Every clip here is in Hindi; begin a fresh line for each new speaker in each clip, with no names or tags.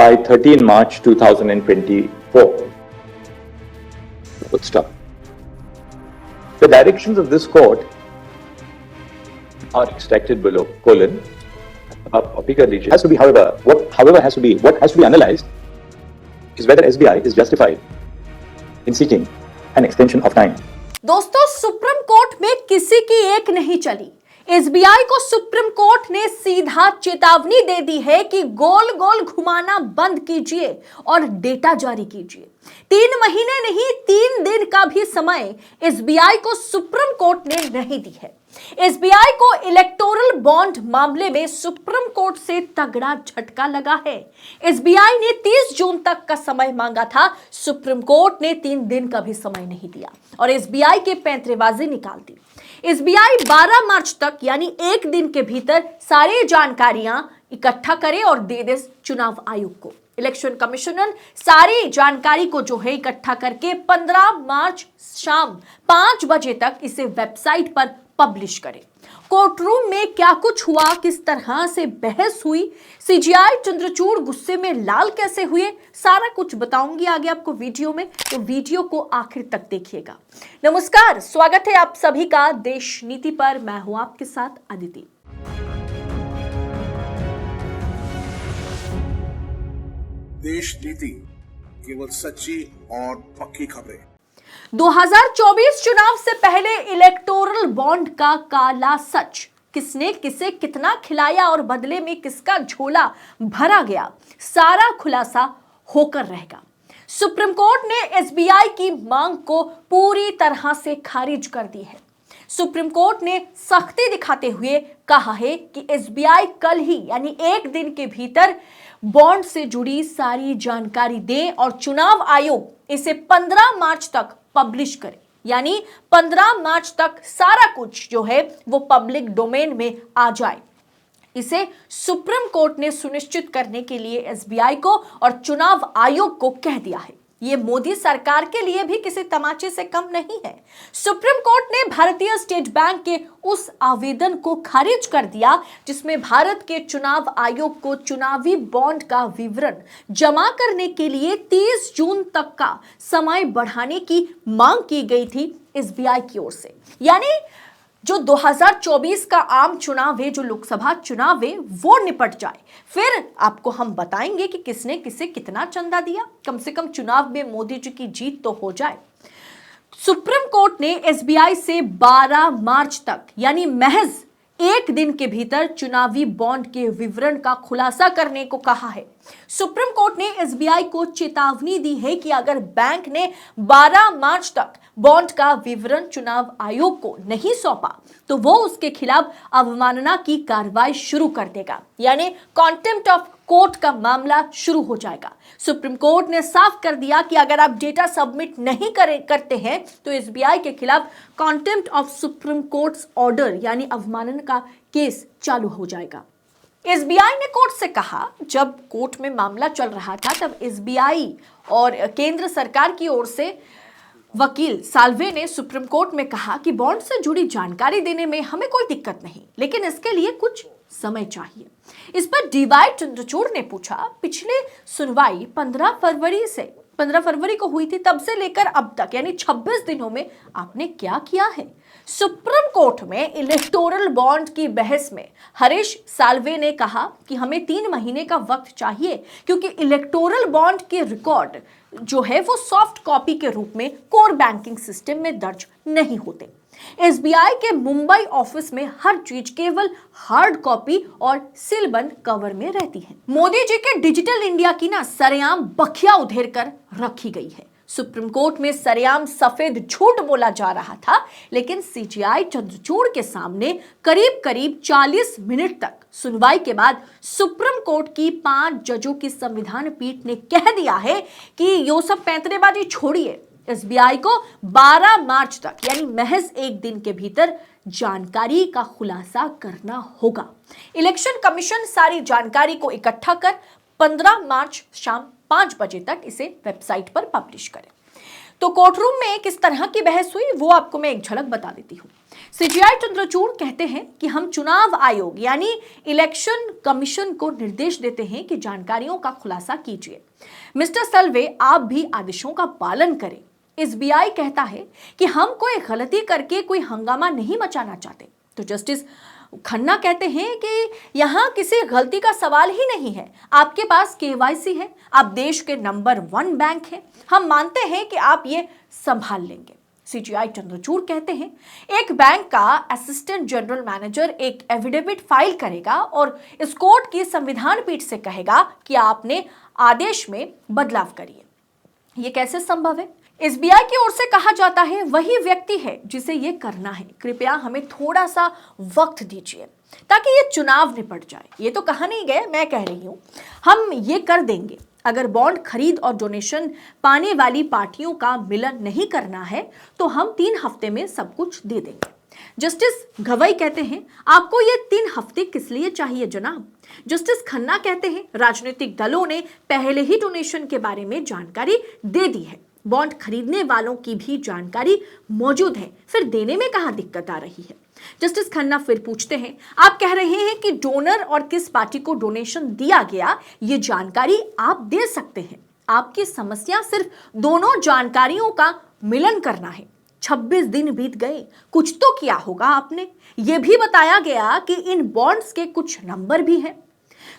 by 13 March 2024. Full stop. The directions of this court are extracted below. Colon. Copy कर लीजिए. Has to be, what has to be analyzed is whether SBI is justified in seeking an extension of time.
दोस्तों, सुप्रीम कोर्ट में किसी की एक नहीं चली. एसबीआई को सुप्रीम कोर्ट ने सीधा चेतावनी दे दी है कि गोल गोल घुमाना बंद कीजिए और डेटा जारी कीजिए. 3 महीने नहीं, 3 दिन का भी समय एसबीआई को सुप्रीम कोर्ट ने नहीं दी है. एसबीआई को इलेक्टोरल बॉन्ड मामले में सुप्रीम कोर्ट से तगड़ा झटका लगा है. एसबीआई ने 30 जून तक का समय मांगा था. सुप्रीम कोर्ट ने 3 दिन का भी समय नहीं दिया और एसबीआई के पैंतरेबाजी निकाल दी. एसबीआई 12 मार्च तक यानी 1 दिन के भीतर सारी जानकारियां इकट्ठा करे और दे दे चुनाव आयोग को. इलेक्शन कमिश्नर सारी जानकारी को जो है इकट्ठा करके 15 मार्च शाम 5 बजे तक इसे वेबसाइट पर पब्लिश करे. कोर्टरूम में क्या कुछ हुआ, किस तरह से बहस हुई, सीजीआई चंद्रचूड़ गुस्से में लाल कैसे हुए, सारा कुछ बताऊंगी आगे आपको वीडियो में, तो वीडियो को आखिर तक देखिएगा. नमस्कार, स्वागत है आप सभी का देश नीति पर. मैं हूं आपके साथ अदिति.
देश नीति, केवल सच्ची और पक्की खबरें.
2024 चुनाव से पहले इलेक्टोरल बॉन्ड का काला सच, किसने किसे कितना खिलाया और बदले में किसका झोला भरा गया, सारा खुलासा होकर रहेगा. सुप्रीम कोर्ट ने एसबीआई की मांग को पूरी तरह से खारिज कर दी है. सुप्रीम कोर्ट ने सख्ती दिखाते हुए कहा है कि एसबीआई कल ही यानी 1 दिन के भीतर बॉन्ड से जुड़ी सारी जानकारी दे और चुनाव आयोग इसे 15 मार्च तक पब्लिश करे. यानी 15 मार्च तक सारा कुछ जो है वो पब्लिक डोमेन में आ जाए. इसे सुप्रीम कोर्ट ने सुनिश्चित करने के लिए एसबीआई को और चुनाव आयोग को कह दिया है. ये मोदी सरकार के लिए भी किसी तमाचे से कम नहीं है. सुप्रीम कोर्ट ने भारतीय स्टेट बैंक के उस आवेदन को खारिज कर दिया जिसमें भारत के चुनाव आयोग को चुनावी बॉन्ड का विवरण जमा करने के लिए 30 जून तक का समय बढ़ाने की मांग की गई थी एसबीआई की ओर से. यानी जो 2024 का आम चुनाव है, जो लोकसभा चुनाव है, वो निपट जाए. फिर आपको हम बताएंगे कि किसने किसे कितना चंदा दिया. कम से कम चुनाव में मोदी जी की जीत तो हो जाए. सुप्रीम कोर्ट ने एसबीआई से 12 मार्च तक यानी महज 1 दिन के भीतर चुनावी बॉन्ड के विवरण का खुलासा करने को कहा है. सुप्रीम कोर्ट ने एसबीआई को चेतावनी दी है कि अगर बैंक ने 12 मार्च तक बॉन्ड का विवरण चुनाव आयोग को नहीं सौंपा तो वो उसके खिलाफ अवमानना की कार्रवाई शुरू कर देगा. यानी कॉन्टेम्प्ट ऑफ कोर्ट का मामला शुरू हो जाएगा. सुप्रीम कोर्ट ने साफ कर दिया कि अगर आप डेटा सबमिट नहीं करते हैं तो एसबीआई के खिलाफ contempt of supreme courts order यानी अवमानना का केस चालू हो जाएगा. एसबीआई ने कोर्ट से कहा, जब कोर्ट में मामला चल रहा था तब एसबीआई और केंद्र सरकार की ओर से वकील साल्वे ने सुप्रीम कोर्ट में कहा कि बॉन्ड से जुड़ी जानकारी देने में हमें कोई दिक्कत नहीं, लेकिन इसके लिए कुछ समय चाहिए. इस पर डीवाई चंद्रचूड़ ने पूछा, पिछले सुनवाई 15 फरवरी को हुई थी, तब से लेकर अब तक यानी 26 दिनों में आपने क्या किया है. सुप्रीम कोर्ट में इलेक्टोरल बॉन्ड की बहस में हरीश साल्वे ने कहा कि हमें 3 महीने का वक्त चाहिए क्योंकि इलेक्टोरल बॉन्ड के रिकॉर्ड जो है वो सॉफ्ट कॉपी के रूप में कोर बैंकिंग सिस्टम में दर्ज नहीं होते. एसबीआई के मुंबई ऑफिस में हर चीज केवल हार्ड कॉपी और सीलबंद कवर में रहती है. मोदी जी के डिजिटल इंडिया की ना सरेआम बखिया उधेर कर रखी गई है. सुप्रीम कोर्ट में सरेआम सफेद झूठ बोला जा रहा था, लेकिन सीजीआई चंद्रचूड़ के सामने करीब 40 मिनट तक सुनवाई के बाद सुप्रीम कोर्ट की 5 जजों की संविधान पीठ ने कह दिया है कि ये सब पैंतरेबाजी छोड़िए. एसबीआई को 12 मार्च तक यानी महज 1 दिन के भीतर जानकारी का खुलासा करना होगा. इलेक्शन कमीशन सारी जानकारी को इकट्ठा कर 15 मार्च शाम 5 बजे तक इसे वेबसाइट पर पब्लिश करें. तो कोर्टरूम में किस तरह की बहस हुई वो आपको मैं एक झलक बता देती हूँ। सीजीआई चंद्रचूड़ कहते हैं कि हम चुनाव आयोग यानी इलेक्शन कमीशन को निर्देश देते हैं कि जानकारियों का खुलासा कीजिए। मिस्टर सलवे, आप भी आदेशों का पालन करें। एसबीआई कहता है कि हम कोई गलती करके कोई हंगामा नहीं मचाना चाहते। तो जस्टिस खन्ना कहते हैं कि यहां किसी गलती का सवाल ही नहीं है। आपके पास केवाईसी है, आप देश के नंबर 1 बैंक हैं, हम मानते हैं कि आप ये संभाल लेंगे। सीजीआई चंद्रचूड़ कहते हैं एक बैंक का असिस्टेंट जनरल मैनेजर एक एफिडेविट फाइल करेगा और इस कोर्ट की संविधान पीठ से कहेगा कि आपने आदेश में बदलाव करिए। ये कैसे संभव है? एसबीआई की ओर से कहा जाता है वही व्यक्ति है जिसे ये करना है, कृपया हमें थोड़ा सा वक्त दीजिए ताकि ये चुनाव निपट जाए। ये तो कहा नहीं गया, मैं कह रही हूं हम ये कर देंगे। अगर बॉन्ड खरीद और डोनेशन पाने वाली पार्टियों का मिलन नहीं करना है तो हम 3 हफ्ते में सब कुछ दे देंगे। जस्टिस गवई कहते हैं आपको ये 3 हफ्ते किस लिए चाहिए जनाब? जस्टिस खन्ना कहते हैं राजनीतिक दलों ने पहले ही डोनेशन के बारे में जानकारी दे दी है, बॉन्ड खरीदने वालों की भी जानकारी मौजूद है, फिर देने में कहां दिक्कत आ रही है? जस्टिस खन्ना फिर पूछते हैं आप कह रहे हैं कि डोनर और किस पार्टी को डोनेशन दिया गया ये जानकारी आप दे सकते हैं, आपकी समस्या सिर्फ दोनों जानकारियों का मिलन करना है। 26 दिन बीत गए, कुछ तो किया होगा आपने। यह भी बताया गया कि इन बॉन्ड्स के कुछ नंबर भी हैं।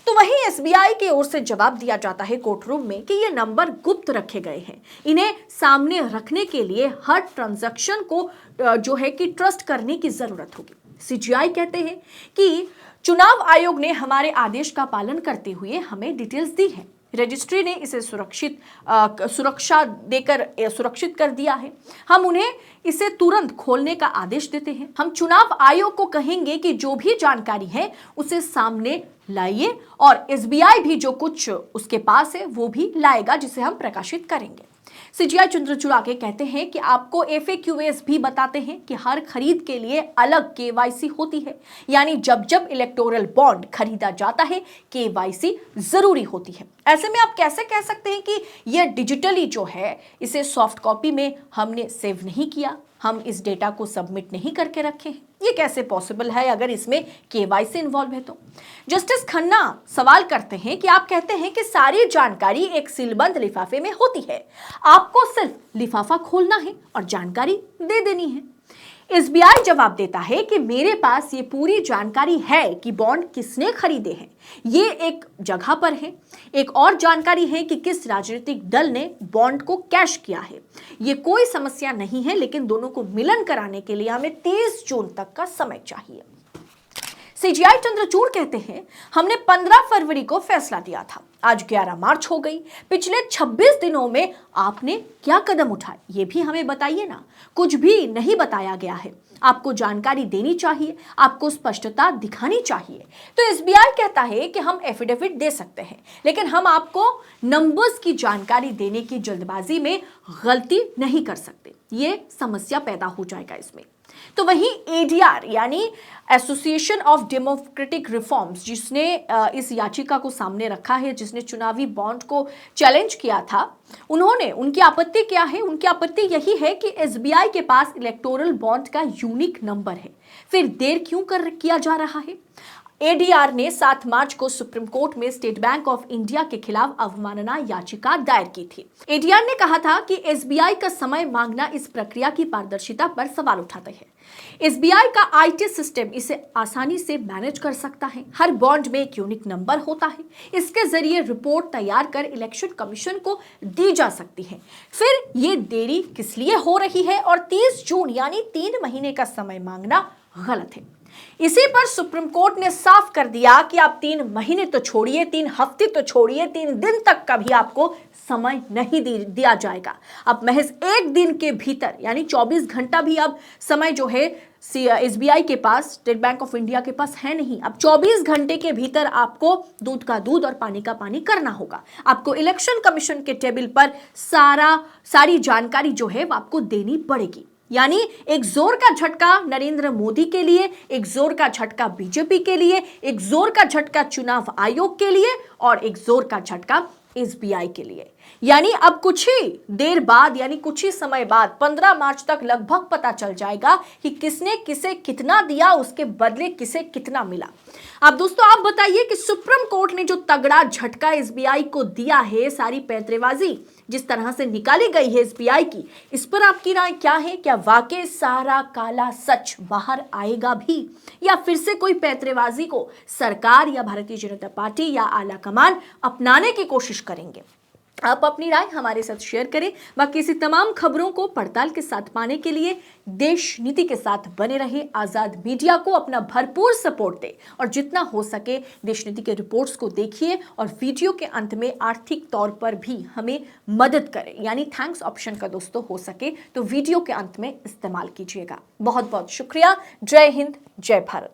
तो वहीं एसबीआई की ओर से जवाब दिया जाता है कोर्टरूम में कि ये नंबर गुप्त रखे गए हैं, इन्हें सामने रखने के लिए हर ट्रांजैक्शन को जो है कि ट्रस्ट करने की जरूरत होगी। सीजीआई कहते हैं कि चुनाव आयोग ने हमारे आदेश का पालन करते हुए हमें डिटेल्स दी है, रजिस्ट्री ने इसे सुरक्षित कर दिया है, हम उन्हें इसे तुरंत खोलने का आदेश देते हैं। हम चुनाव आयोग को कहेंगे कि जो भी जानकारी है उसे सामने लाइए और एसबीआई भी जो कुछ उसके पास है वो भी लाएगा जिसे हम प्रकाशित करेंगे। सीजीआई चंद्रचूड़ आगे कहते हैं कि आपको एफएक्यूएस भी बताते हैं कि हर खरीद के लिए अलग केवाईसी होती है, यानी जब जब इलेक्टोरल बॉन्ड खरीदा जाता है केवाईसी जरूरी होती है। ऐसे में आप कैसे कह सकते हैं कि यह डिजिटली जो है इसे सॉफ्ट कॉपी में हमने सेव नहीं किया, हम इस डेटा को सबमिट नहीं करके रखे हैं? ये कैसे पॉसिबल है अगर इसमें केवाईसी इन्वॉल्व है तो? जस्टिस खन्ना सवाल करते हैं कि आप कहते हैं कि सारी जानकारी एक सीलबंद लिफाफे में होती है, आपको सिर्फ लिफाफा खोलना है और जानकारी दे देनी है। एसबीआई जवाब देता है कि मेरे पास ये पूरी जानकारी है कि बॉन्ड किसने खरीदे हैं, ये एक जगह पर है। एक और जानकारी है कि किस राजनीतिक दल ने बॉन्ड को कैश किया है। ये कोई समस्या नहीं है, लेकिन दोनों को मिलन कराने के लिए हमें 30 जून तक का समय चाहिए। सीजीआई चंद्रचूड़ कहते हैं हमने 15 फरवरी को फैसला दिया था, आज 11 मार्च हो गई। पिछले 26 दिनों में आपने क्या कदम उठाए ये भी हमें बताइए ना। कुछ भी नहीं बताया गया है, आपको जानकारी देनी चाहिए, आपको स्पष्टता दिखानी चाहिए। तो एसबीआई कहता है कि हम एफिडेविट दे सकते हैं, लेकिन हम आपको नंबर्स की जानकारी देने की जल्दबाजी में गलती नहीं कर सकते, ये समस्या पैदा हो जाएगा इसमें। तो वहीं एडीआर यानी एसोसिएशन ऑफ डेमोक्रेटिक रिफॉर्म्स, जिसने इस याचिका को सामने रखा है, जिसने चुनावी बॉन्ड को चैलेंज किया था, उनकी आपत्ति क्या है? उनकी आपत्ति यही है कि एसबीआई के पास इलेक्टोरल बॉन्ड का यूनिक नंबर है, फिर देर क्यों किया जा रहा है? एडीआर ने 7 मार्च को सुप्रीम कोर्ट में स्टेट बैंक ऑफ इंडिया के खिलाफ अवमानना याचिका दायर की थी। एडीआर ने कहा था कि एसबीआई का समय मांगना इस प्रक्रिया की पारदर्शिता पर सवाल उठाता है। एसबीआई का आईटी सिस्टम इसे आसानी से मैनेज कर सकता है। हर बॉन्ड में एक यूनिक नंबर होता है, इसके जरिए रिपोर्ट तैयार कर इलेक्शन कमीशन को दी जा सकती है। फिर ये देरी किस लिए हो रही है और 30 जून यानी 3 महीने का समय मांगना गलत है। इसी पर सुप्रीम कोर्ट ने साफ कर दिया कि आप 3 महीने तो छोड़िए, 3 हफ्ते तो छोड़िए, 3 दिन तक का भी आपको समय नहीं दिया जाएगा। अब महज 1 दिन के भीतर यानी 24 घंटा भी अब समय जो है एसबीआई के पास, स्टेट बैंक ऑफ इंडिया के पास है नहीं। अब 24 घंटे के भीतर आपको दूध का दूध और पानी का पानी करना होगा। आपको इलेक्शन कमीशन के टेबल पर सारी जानकारी जो है वो आपको देनी पड़ेगी। यानी एक जोर का झटका नरेंद्र मोदी के लिए, एक जोर का झटका बीजेपी के लिए, एक जोर का झटका चुनाव आयोग के लिए और एक जोर का झटका एसबीआई के लिए। यानी अब कुछ ही देर बाद, यानी कुछ ही समय बाद 15 मार्च तक लगभग पता चल जाएगा कि किसने किसे कितना दिया, उसके बदले किसे कितना मिला। अब दोस्तों आप बताइए कि सुप्रीम कोर्ट ने जो तगड़ा झटका एसबीआई को दिया है, सारी पैंतरेबाजी जिस तरह से निकाली गई है एसबीआई की, इस पर आपकी राय क्या है? क्या वाकई सारा काला सच बाहर आएगा भी, या फिर से कोई पैंतरेबाजी को सरकार या भारतीय जनता पार्टी या आला कमान अपनाने की कोशिश करेंगे? आप अपनी राय हमारे साथ शेयर करें। बाकी इसी तमाम खबरों को पड़ताल के साथ पाने के लिए देश नीति के साथ बने रहे। आजाद मीडिया को अपना भरपूर सपोर्ट दें और जितना हो सके देश नीति के रिपोर्ट्स को देखिए और वीडियो के अंत में आर्थिक तौर पर भी हमें मदद करें, यानी थैंक्स ऑप्शन का दोस्तों हो सके तो वीडियो के अंत में इस्तेमाल कीजिएगा। बहुत बहुत शुक्रिया। जय हिंद, जय भारत।